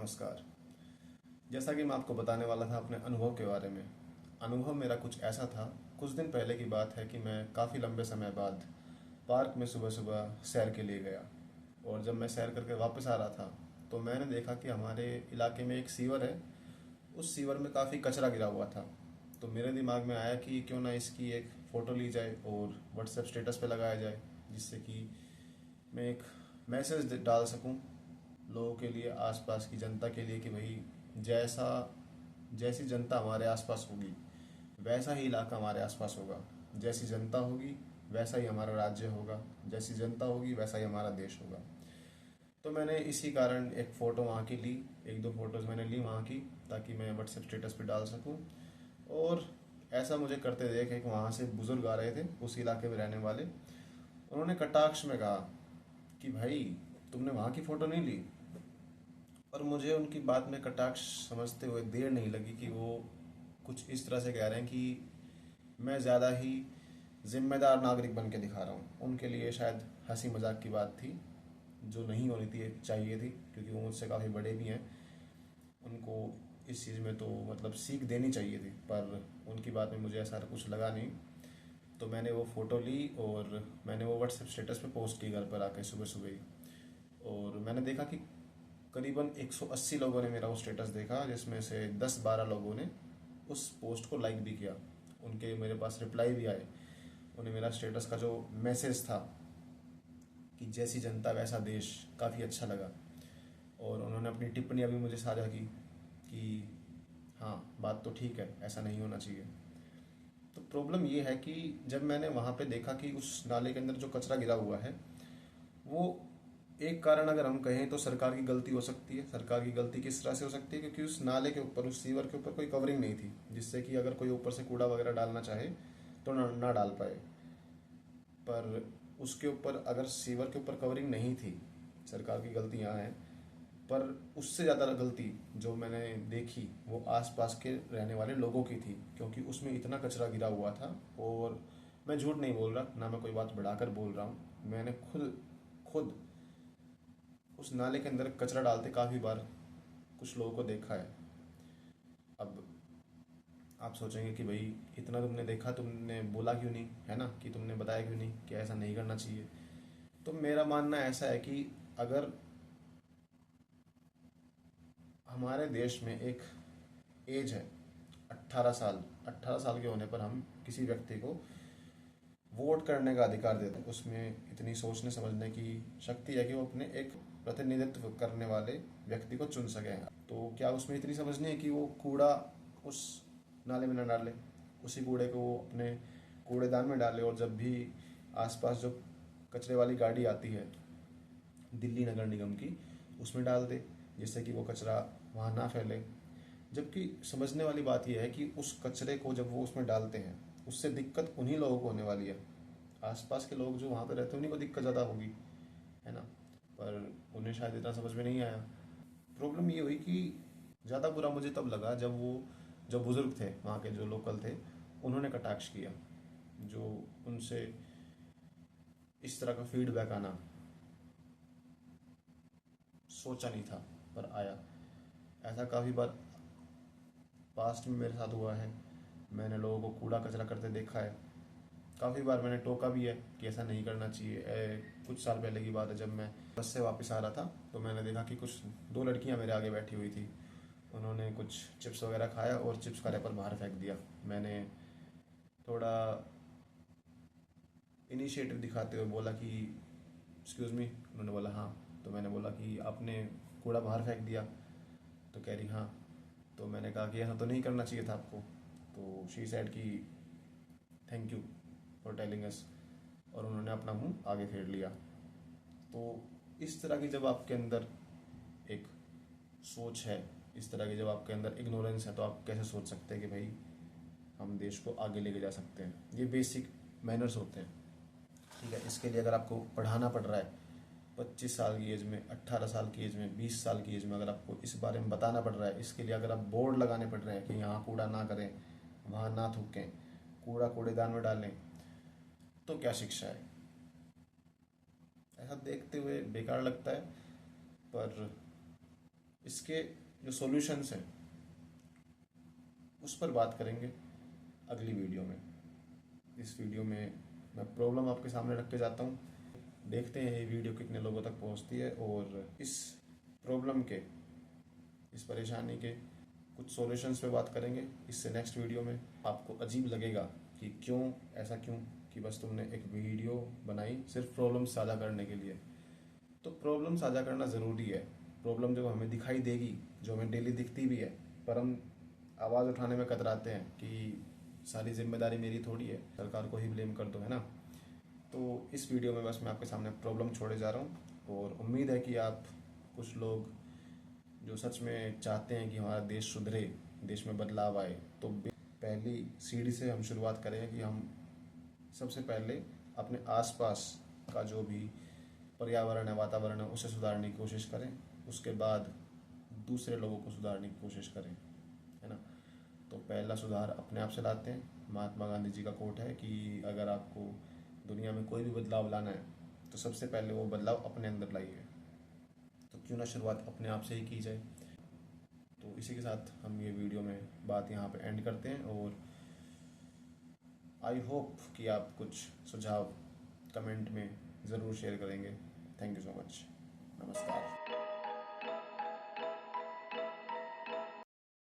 नमस्कार। जैसा कि मैं आपको बताने वाला था अपने अनुभव के बारे में। अनुभव मेरा कुछ ऐसा था, कुछ दिन पहले की बात है कि मैं काफ़ी लंबे समय बाद पार्क में सुबह सुबह सैर के लिए गया। और जब मैं सैर करके वापस आ रहा था तो मैंने देखा कि हमारे इलाके में एक सीवर है। उस सीवर में काफ़ी कचरा गिरा हुआ था। तो मेरे दिमाग में आया कि क्यों ना इसकी एक फ़ोटो ली जाए और व्हाट्सएप स्टेटस पे लगाया जाए, जिससे कि मैं एक मैसेज डाल सकूं लोगों के लिए, आसपास की जनता के लिए कि भाई जैसा जैसी जनता हमारे आसपास होगी वैसा ही इलाका हमारे आसपास होगा। जैसी जनता होगी वैसा ही हमारा राज्य होगा। जैसी जनता होगी वैसा ही हमारा देश होगा। तो मैंने इसी कारण एक फ़ोटो वहाँ की ली, एक दो फोटोज़ मैंने ली वहाँ की, ताकि मैं व्हाट्सएप स्टेटस पे डाल सकूँ। और ऐसा मुझे करते देख एक वहाँ से बुज़ुर्ग आ रहे थे उस इलाके में रहने वाले। उन्होंने कटाक्ष में कहा कि भाई तुमने वहाँ की फ़ोटो नहीं ली। और मुझे उनकी बात में कटाक्ष समझते हुए देर नहीं लगी कि वो कुछ इस तरह से कह रहे हैं कि मैं ज़्यादा ही जिम्मेदार नागरिक बन के दिखा रहा हूँ। उनके लिए शायद हंसी मजाक की बात थी, जो नहीं होनी थी, चाहिए थी, क्योंकि वो मुझसे काफ़ी बड़े भी हैं। उनको इस चीज़ में तो मतलब सीख देनी चाहिए थी, पर उनकी बात में मुझे ऐसा कुछ लगा नहीं। तो मैंने वो फ़ोटो ली और मैंने वो व्हाट्सएप स्टेटस पे पोस्ट की घर पर आके सुबह सुबह ही। और मैंने देखा कि करीबन 180 लोगों ने मेरा वो स्टेटस देखा, जिसमें से 10-12 लोगों ने उस पोस्ट को लाइक भी किया। उनके मेरे पास रिप्लाई भी आए। उन्हें मेरा स्टेटस का जो मैसेज था कि जैसी जनता वैसा देश काफ़ी अच्छा लगा। और उन्होंने अपनी टिप्पणियाँ भी मुझे साझा की कि हाँ, बात तो ठीक है, ऐसा नहीं होना चाहिए। तो प्रॉब्लम ये है कि जब मैंने वहाँ पे देखा कि उस नाले के अंदर जो कचरा गिरा हुआ है, वो एक कारण अगर हम कहें तो सरकार की गलती हो सकती है। सरकार की गलती किस तरह से हो सकती है? क्योंकि उस नाले के ऊपर, उस सीवर के ऊपर कोई कवरिंग नहीं थी, जिससे कि अगर कोई ऊपर से कूड़ा वगैरह डालना चाहे तो ना डाल पाए। पर उसके ऊपर, अगर सीवर के ऊपर कवरिंग नहीं थी, सरकार की गलती यहाँ है। पर उससे ज़्यादा गलती जो मैंने देखी वो आसपास के रहने वाले लोगों की थी, क्योंकि उसमें इतना कचरा गिरा हुआ था। और मैं झूठ नहीं बोल रहा, ना मैं कोई बात बढ़ाकर बोल रहा हूँ। मैंने खुद खुद उस नाले के अंदर कचरा डालते काफ़ी बार कुछ लोगों को देखा है। अब आप सोचेंगे कि भाई इतना तुमने देखा, तुमने बोला क्यों नहीं, है ना, कि तुमने बताया क्यों नहीं कि ऐसा नहीं करना चाहिए। तो मेरा मानना ऐसा है कि अगर हमारे देश में एक एज है 18 साल, 18 साल के होने पर हम किसी व्यक्ति को वोट करने का अधिकार देते हैं। उसमें इतनी सोचने समझने की शक्ति है कि वो अपने एक प्रतिनिधित्व करने वाले व्यक्ति को चुन सके। तो क्या उसमें इतनी समझ नहीं है कि वो कूड़ा उस नाले में न डाले, उसी कूड़े को वो अपने कूड़ेदान में डाले, और जब भी आसपास जो कचरे वाली गाड़ी आती है दिल्ली नगर निगम की, उसमें डाल दे, जिससे कि वो कचरा वहाँ ना फैले। जबकि समझने वाली बात यह है कि उस कचरे को जब वो उसमें डालते हैं, उससे दिक्कत उन्हीं लोगों को होने वाली है। आसपास के लोग जो वहाँ पे रहते हैं उन्हीं को दिक्कत ज़्यादा होगी, है ना। पर उन्हें शायद इतना समझ में नहीं आया। प्रॉब्लम ये हुई कि ज़्यादा बुरा मुझे तब लगा जब वो जो बुज़ुर्ग थे वहाँ के, जो लोकल थे, उन्होंने कटाक्ष किया। जो उनसे इस तरह का फीडबैक आना सोचा नहीं था, पर आया। ऐसा काफ़ी बार पास्ट में मेरे साथ हुआ है। मैंने लोगों को कूड़ा कचरा करते देखा है। काफ़ी बार मैंने टोका भी है कि ऐसा नहीं करना चाहिए। कुछ साल पहले की बात है, जब मैं बस से वापस आ रहा था तो मैंने देखा कि कुछ दो लड़कियां मेरे आगे बैठी हुई थी। उन्होंने कुछ चिप्स वगैरह खाया और चिप्स का रैपर बाहर फेंक दिया। मैंने थोड़ा इनिशिएटिव दिखाते हुए बोला कि एक्सक्यूज़ मी। उन्होंने बोला हाँ। तो मैंने बोला कि आपने कूड़ा बाहर फेंक दिया? तो कह रही हाँ। तो मैंने कहा कि ऐसा तो नहीं करना चाहिए था आपको। तो शी सेड कि thank you for telling us, और उन्होंने अपना मुंह आगे फेर लिया। तो इस तरह की जब आपके अंदर एक सोच है, इस तरह की जब आपके अंदर इग्नोरेंस है, तो आप कैसे सोच सकते हैं कि भाई हम देश को आगे लेके जा सकते हैं? ये बेसिक मैनर्स होते हैं। ठीक है, इसके लिए अगर आपको पढ़ाना पड़ रहा है 25 साल की एज में, 18 साल की एज में, 20 साल की एज में, अगर आपको इस बारे में बताना पड़ रहा है, इसके लिए अगर आप बोर्ड लगाने पड़ रहे हैं कि यहाँ कूड़ा ना करें, वहाँ ना थूकें, कूड़ा कूड़ेदान में डालें, तो क्या शिक्षा है? ऐसा देखते हुए बेकार लगता है। पर इसके जो सॉल्यूशंस हैं उस पर बात करेंगे अगली वीडियो में। इस वीडियो में मैं प्रॉब्लम आपके सामने रख के जाता हूँ, देखते हैं ये वीडियो कितने लोगों तक पहुँचती है, और इस प्रॉब्लम के, इस परेशानी के कुछ सॉल्यूशंस पे बात करेंगे इससे नेक्स्ट वीडियो में। आपको अजीब लगेगा कि क्यों ऐसा, क्यों कि बस तुमने एक वीडियो बनाई सिर्फ प्रॉब्लम साझा करने के लिए। तो प्रॉब्लम साझा करना ज़रूरी है। प्रॉब्लम जब हमें दिखाई देगी, जो हमें डेली दिखती भी है, पर हम आवाज़ उठाने में कतराते हैं कि सारी जिम्मेदारी मेरी थोड़ी है, सरकार को ही ब्लेम कर दो, है ना। तो इस वीडियो में बस मैं आपके सामने प्रॉब्लम छोड़े जा रहा हूँ, और उम्मीद है कि आप कुछ लोग जो सच में चाहते हैं कि हमारा देश सुधरे, देश में बदलाव आए, तो पहली सीढ़ी से हम शुरुआत करें कि हम सबसे पहले अपने आसपास का जो भी पर्यावरण है, वातावरण है, उसे सुधारने की कोशिश करें। उसके बाद दूसरे लोगों को सुधारने की कोशिश करें, है ना। तो पहला सुधार अपने आप से लाते हैं। महात्मा गांधी जी का कोट है कि अगर आपको दुनिया में कोई भी बदलाव लाना है तो सबसे पहले वो बदलाव अपने अंदर लाइए। तो क्यों ना शुरुआत अपने आप से ही की जाए। तो इसी के साथ हम ये वीडियो में बात यहाँ पे एंड करते हैं, और आई होप कि आप कुछ सुझाव कमेंट में ज़रूर शेयर करेंगे। Thank you so much. नमस्कार।